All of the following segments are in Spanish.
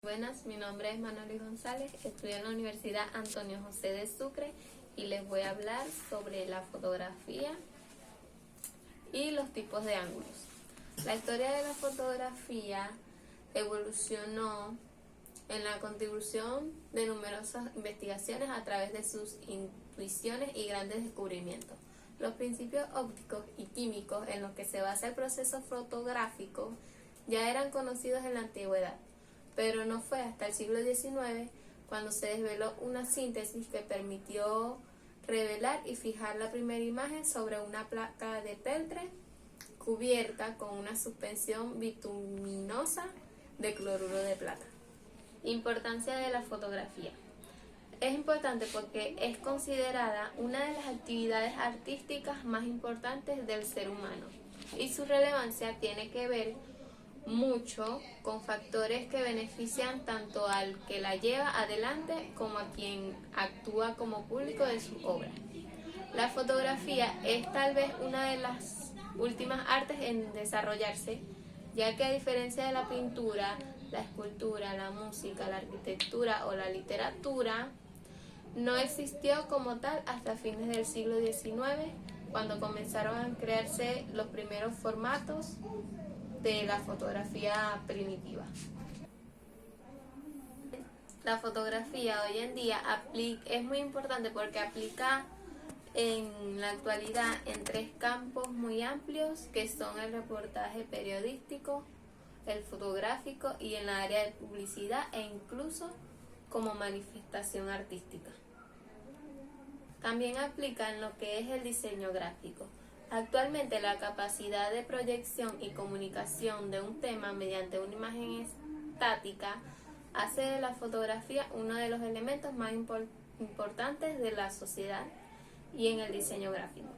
Buenas, mi nombre es Manoli González, estudio en la Universidad Antonio José de Sucre y les voy a hablar sobre la fotografía y los tipos de ángulos. La historia de la fotografía evolucionó en la contribución de numerosas investigaciones a través de sus intuiciones y grandes descubrimientos. Los principios ópticos y químicos en los que se basa el proceso fotográfico ya eran conocidos en la antigüedad, pero no fue hasta el siglo XIX cuando se desveló una síntesis que permitió revelar y fijar la primera imagen sobre una placa de peltre cubierta con una suspensión bituminosa de cloruro de plata. Importancia de la fotografía. Es importante porque es considerada una de las actividades artísticas más importantes del ser humano y su relevancia tiene que ver mucho con factores que benefician tanto al que la lleva adelante como a quien actúa como público de su obra. La fotografía es tal vez una de las últimas artes en desarrollarse, ya que a diferencia de la pintura, la escultura, la música, la arquitectura o la literatura, no existió como tal hasta fines del siglo XIX, cuando comenzaron a crearse los primeros formatos de la fotografía primitiva. La fotografía hoy en día es muy importante porque aplica en la actualidad en tres campos muy amplios, que son el reportaje periodístico, el fotográfico y en la área de publicidad e incluso como manifestación artística. También aplica en lo que es el diseño gráfico. Actualmente la capacidad de proyección y comunicación de un tema mediante una imagen estática hace de la fotografía uno de los elementos más importantes de la sociedad y en el diseño gráfico.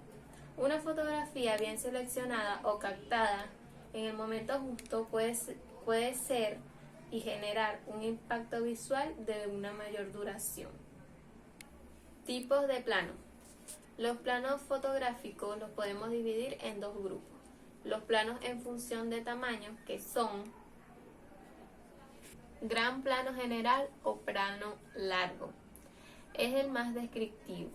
Una fotografía bien seleccionada o captada en el momento justo puede ser y generar un impacto visual de una mayor duración. Tipos de plano. Los planos fotográficos los podemos dividir en dos grupos. Los planos en función de tamaño, que son gran plano general o plano largo. Es el más descriptivo.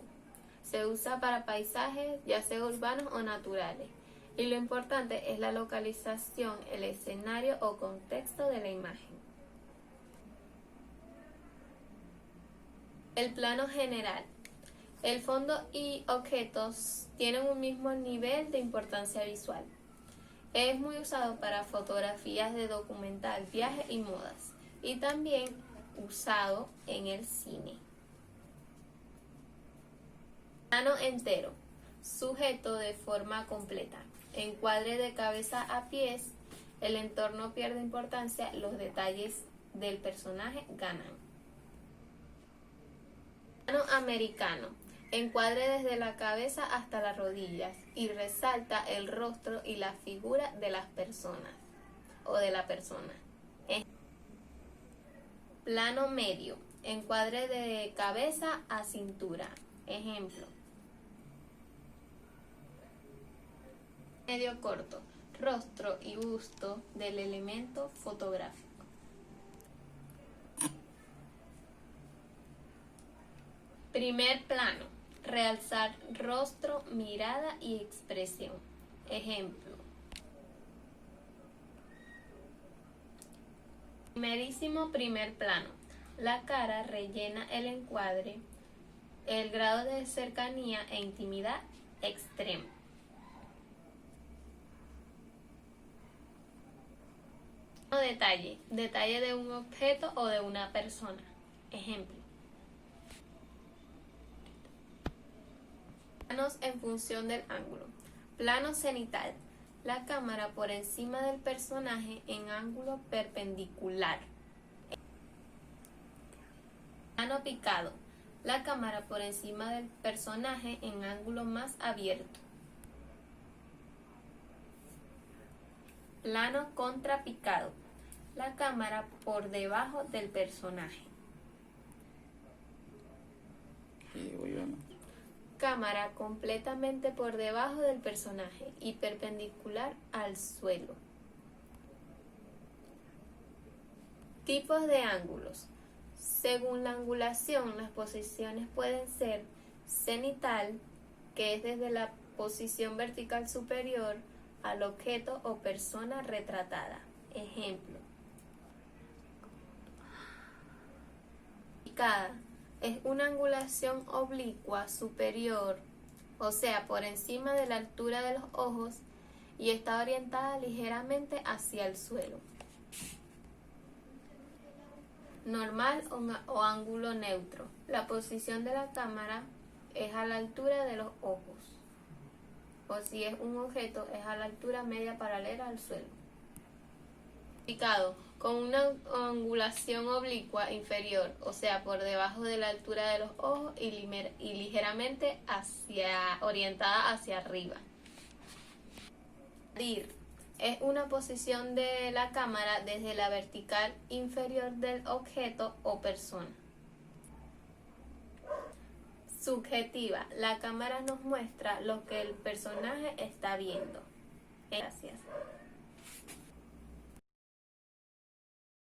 Se usa para paisajes, ya sea urbanos o naturales. Y lo importante es la localización, el escenario o contexto de la imagen. El plano general. El fondo y objetos tienen un mismo nivel de importancia visual. Es muy usado para fotografías de documental, viajes y modas, y también usado en el cine. Plano entero, sujeto de forma completa. Encuadre de cabeza a pies, el entorno pierde importancia, los detalles del personaje ganan. Plano americano. Encuadre desde la cabeza hasta las rodillas y resalta el rostro y la figura de las personas o de la persona. Plano medio. Encuadre de cabeza a cintura. Ejemplo. Medio corto. Rostro y busto del elemento fotográfico. Primer plano. Realzar rostro, mirada y expresión. Ejemplo. Primerísimo primer plano. La cara rellena el encuadre, el grado de cercanía e intimidad extremo. Detalle. Detalle de un objeto o de una persona. Ejemplo. Planos en función del ángulo. Plano cenital. La cámara por encima del personaje en ángulo perpendicular. Plano picado. La cámara por encima del personaje en ángulo más abierto. Plano contrapicado. La cámara por debajo del personaje. Cámara completamente por debajo del personaje y perpendicular al suelo. Tipos de ángulos. Según la angulación, las posiciones pueden ser cenital, que es desde la posición vertical superior al objeto o persona retratada. Ejemplo. Verticada es una angulación oblicua superior, o sea, por encima de la altura de los ojos, y está orientada ligeramente hacia el suelo. Normal o ángulo neutro. La posición de la cámara es a la altura de los ojos, o si es un objeto es a la altura media paralela al suelo. Con una angulación oblicua inferior, o sea, por debajo de la altura de los ojos y ligeramente orientada hacia arriba. Es una posición de la cámara desde la vertical inferior del objeto o persona. Subjetiva. La cámara nos muestra lo que el personaje está viendo. Gracias.